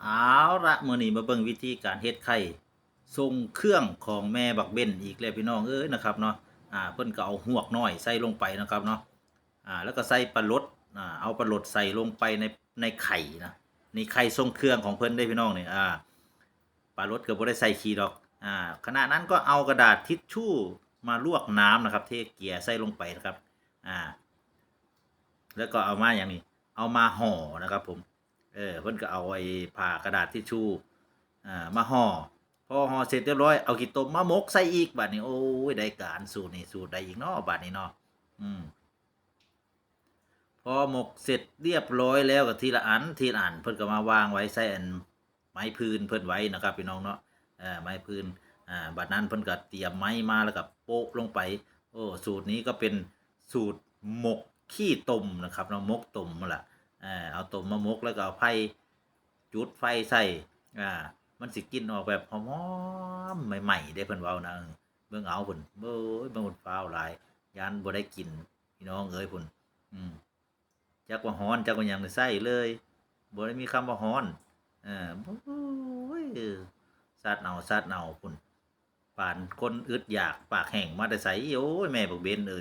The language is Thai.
เอาละมื้อนี้มาเบิ่งวิธีการเฮ็ดไข่ทรงเครื่องของแม่บักเบ้นอีกแล้วพี่น้องเอ้ยนะครับเนาะเพิ่นก็เอาหวกน้อยใส่ลงไปนะครับเนาะแล้วก็ใส่ปลารสเอาปลารสใส่ลงไปในไข่นะนี่ไข่ทรงเครื่องของเพิ่นเด้พี่น้องนี่ปลารสก็บ่ได้ใส่ขี้ดอกขณะนั้นก็เอากระดาษทิชชู่มาลวกน้ำนะครับเทเกลี่ยใส่ลงไปนะครับอ่าแล้วก็เอามาหยังนี่เอามาห่อนะครับผมเพิ่นก็เอาไอ้ผ้ากระดาษทิชชู่มาห่อพอห่อเสร็จเรียบร้อยเอาขี้ตมมาหมกใส่อีกบัดนี้โอ้ยได้การสูตรนี้สูตรใดอีกเนาะบัดนี้เนาะอืมพอหมกเสร็จเรียบร้อยแล้วก็ทีละอันทีละอันเพิ่นก็มาวางไว้ใส่อันไม้พื้นเพิ่นไว้นะครับพี่น้องเนาะไม้พื้นบัดนั้นเพิ่นก็เตรียมไม้มาแล้วก็โปะลงไปโอ้สูตรนี้ก็เป็นสูตรหมกขี้ตมนะครับเนาะหมกตมนั่นล่ะเอาตมมาหมกแล้วก็เอาไผ่จุดไฟใส่อ่ามันสิกลิ่นออกแบบหอมๆใหม่ๆเด้เพิ่นเว้านะเบิ่งเอาพุ่นเบ้ยเบิ่งพุ่นฟ้าวหลายย้านบ่ได้กินพี่น้องเอ้ยพุ่นอืมจักว่าฮ้อนจักว่าหยังนี่ใส่เลยบ่ได้มีคำว่าฮ้อนโอ้ยซัดเอาๆพุ่นปานคนอึดอยากปากแห้งมาแต่ไสโอ้ยแม่บักเบนเอ้ย